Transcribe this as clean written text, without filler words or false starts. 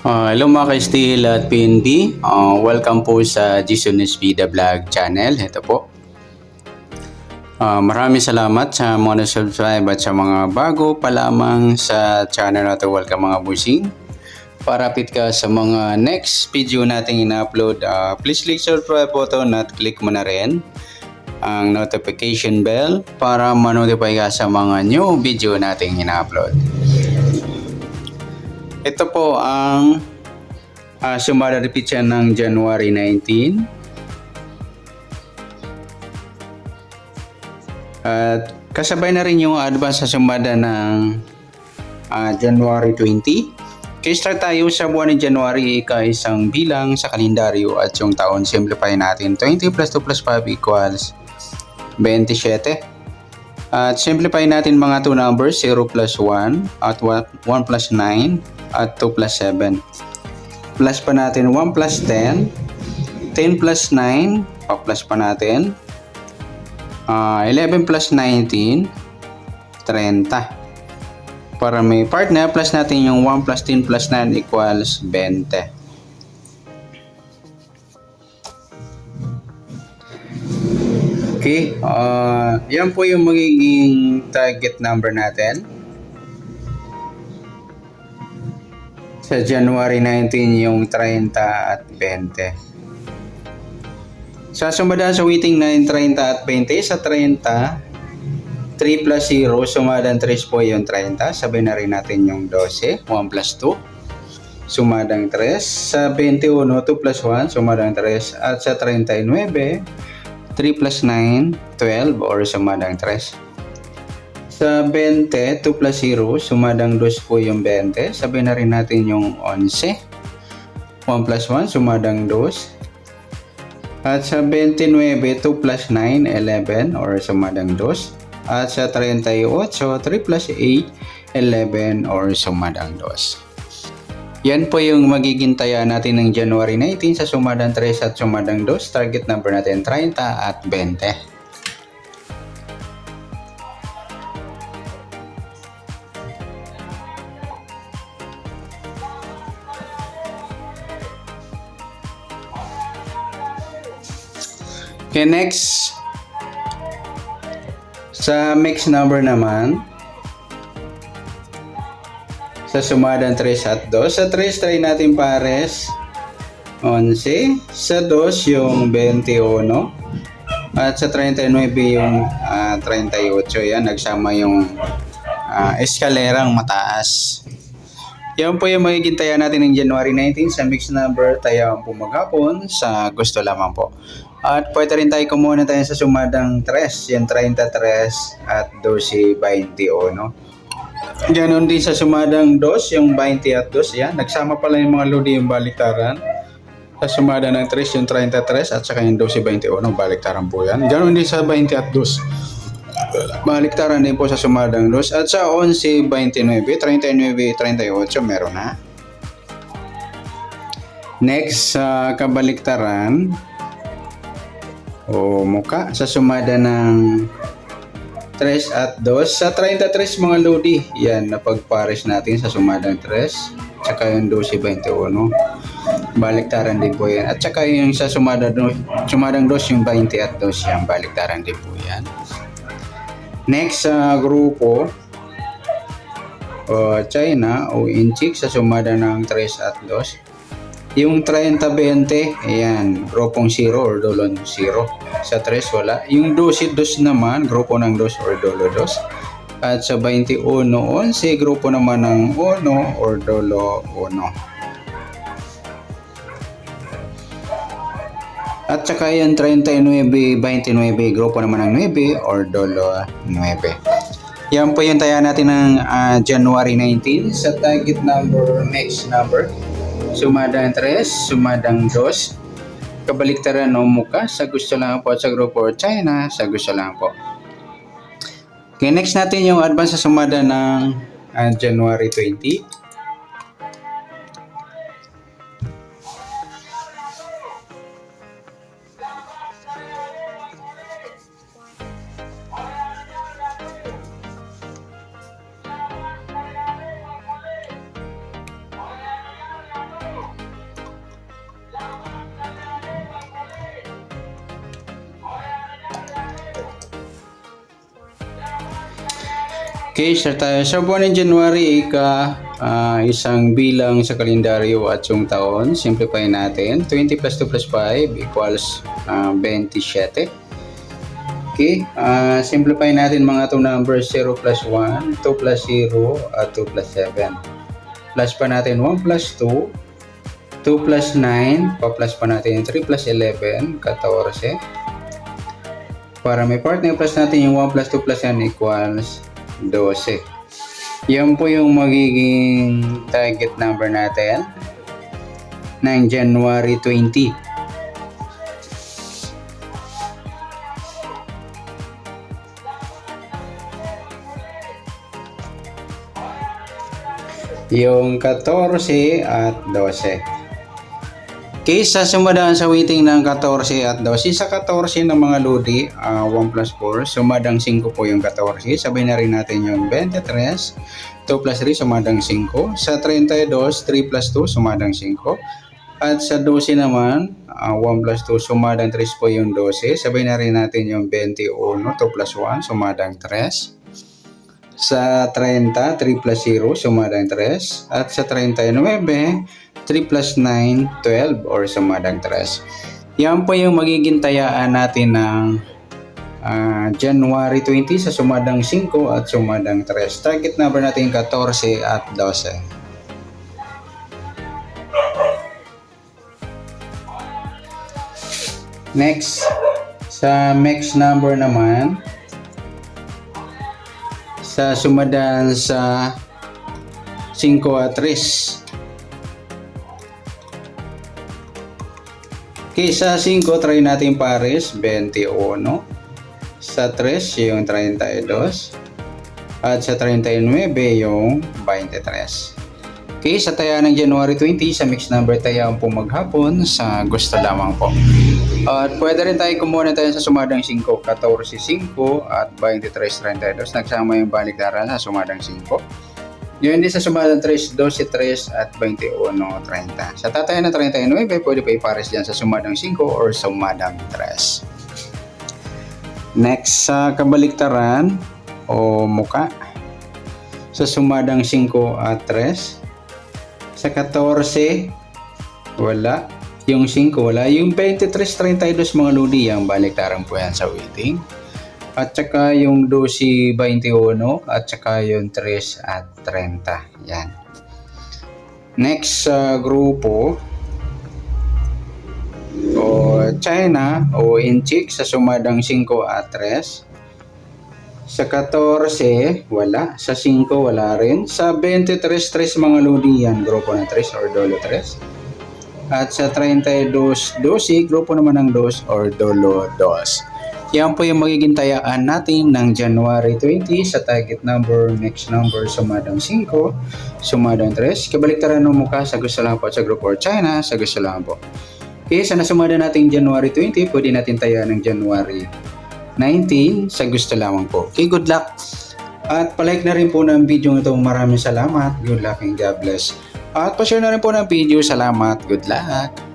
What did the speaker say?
Hello mga ka-Steel at PNB. Welcome po sa Jason Espida Vlog channel. Ito po. Maraming salamat sa mga na-subscribe at sa mga bago pa lamang sa channel na ito. Welcome mga busing. Para update ka sa mga next video nating ina-upload, please click subscribe button at click mo na rin ang notification bell para ma-notify ka sa mga new video nating ina-upload. Ito po ang sumada repeat siya ng January 19. At kasabay na rin yung advance sa sumada ng January 20. Kaya start tayo sa buwan ng January, isang bilang sa kalendaryo at yung taon. Simplify natin. 20 plus 2 plus 5 equals 27. At simplify natin mga 2 numbers, 0 plus 1 at 1 plus 9 at 2 plus 7. Plus pa natin 1 plus 10, 10 plus 9, pa-plus pa natin, 11 plus 19, 30. Para may partner, plus natin yung 1 plus 10 plus 9 equals 20. Okay, yan po yung magiging target number natin. Sa January 19 yung 30 at 20. Sa sumada sa waiting na yung 30 at 20, sa 30, 3 plus 0, sumadang 3 po yung 30. Sabay na rin natin yung 12, 1 plus 2, sumadang 3. Sa 21, 2 plus 1, sumadang 3. At sa 39, 3 plus 9, 12 or sumadang 3. Sa 20, 2 plus 0, sumadang 2 po yung 20. Sabay na rin natin yung 11. 1 plus 1, sumadang 2. At sa 29, 2 plus 9, 11 or sumadang 2. At sa 38, 3 plus 8, 11 or sumadang 2. Yan po yung magiging taya natin ng January 19 sa sumadang 3 at sumadang 2. Target number natin 30 at 20. Okay, next. Sa mixed number naman, sa sumadang 3 at 2. Sa 3, try natin pares 11. Sa 2, yung 21. At sa 39, yung 38. Yan, nagsama yung eskalerang mataas. Yan po yung magiging taya natin ng January 19 sa mixed number. Taya po maghapon sa gusto lamang po. At pwede rin tayo kumuha na tayo sa sumadang 3. Yan 33 at 12, 21. Ganon din sa sumadang 2, yung 20 at 2. Yan, nagsama pala yung mga lodi yung baliktaran. Sa sumada ng 3, yung 33 at saka yung 12, 21. Baliktaran po yan. Ganon din sa 20 at 2. Baliktaran din po sa sumadang 2. At sa 11, 29, 39, 38, meron na. Next, sa kabaliktaran o muka sa sumada ng 3 at 2. Sa 33 mga lodi, yan, napagpares natin sa sumadang 3. Tsaka yung 12, 21. Baliktaran din po yan. At saka yung sa sumadang 2, yung 20 at 2, yan, baliktaran din po yan. Next sa grupo China o Inchik sa sumada ng 3 at 2. Yung 30-20, ayan, grupong 0 or dolon 0. Sa 3 wala. Yung 12-2 naman, grupo ng 2 or dolo 2. At sa 21-11, grupo naman ng 1 or dolo 1. At saka yung 39-29, grupo naman ng 9 or dolo 9. Yan po yung taya natin ng January 19 sa target number, next number. Sumadang 3, sumadang 2. Kabaliktaran o muka sa gusto lang po at sa grupo China sa gusto lang po. Okay, next natin yung advance sa sumada ng January 20. Okay, start tayo. Sa buwan ng January, isang bilang sa kalendaryo at yung taon. Simplify natin. 20 plus 2 plus 5 equals 27. Okay, simplify natin mga itong numbers. 0 plus 1, 2 plus 0, at 2 plus 7. Plus pa natin 1 plus 2, 2 plus 9, pa-plus pa natin 3 plus 11, 14. Para may partner, plus natin yung 1 plus 2 plus 1 equals 12. Yan po yung magiging target number natin ng January 20. Yung 14 at 12. Okay, sa sumadaan sa weighting ng 14 at 12, sa 14 ng mga lodi, 1 plus 4, sumadang 5 po yung 14. Sabay na rin natin yung 23, 2 plus 3, sumadang 5. Sa 32, 3 plus 2, sumadang 5. At sa 12 naman, 1 plus 2, sumadang 3 po yung 12. Sabay na rin natin yung 21, 2 plus 1, sumadang 3. Sa 30, 3 plus 0, sumadang 3. At sa 39, 3 plus 9, 12 or sumadang 3. Yan po yung magiging tayaan natin ng January 20 sa sumadang 5 at sumadang 3. Target number natin 14 at 12. Next, sa mix number naman, sa sumadaan sa 5 at 3. Okay, sa 5, try natin pares, 21. Sa 3, yung 32. At sa 39, yung 23. Okay, sa taya ng January 20, sa mix number tayaan po maghapon sa gusto lamang po. At pwede rin tayo kumuha na tayo sa sumadang 5, 14, 5 at 23, 32. Nagsama yung baliktaran sa sumadang 5. Yun din sa sumadang 3, 12, 3 at 21, 30. Sa tataya ng 39, pwede pa ipares dyan sa sumadang 5 or sumadang 3. Next, sa kabaliktaran o muka, sa sumadang 5 at 3. Sa 14, wala. Yung 5, wala. Yung 23, 32 mga lodi, yung baliktaran po yan sa weighting. At saka yung 12, 21 at saka yung 3 at 30. Yan. Next sa grupo o China o Inchik sa sumadang 5 at 3. Sa 14, wala. Sa 5, wala rin. Sa 23, 3 mga lodi yan. Grupo ng 3 or dolo 3. At sa 32, 12, grupo naman ng 2 or dolo 2. Yan po yung magiging tayaan natin ng January 20 sa target number, mix number, sumadang 5, sumadang 3. Kabaliktaran ng mukha sa gusto lang po at sa group or China sa gusto lang po. Okay, sa nasumada natin January 20, pwede natin tayaan ng January 19 sa gusto lamang po. Okay, good luck. At palike na rin po ng video ito. Maraming salamat. Good luck and God bless. At pa-share na rin po ng video. Salamat. Good luck.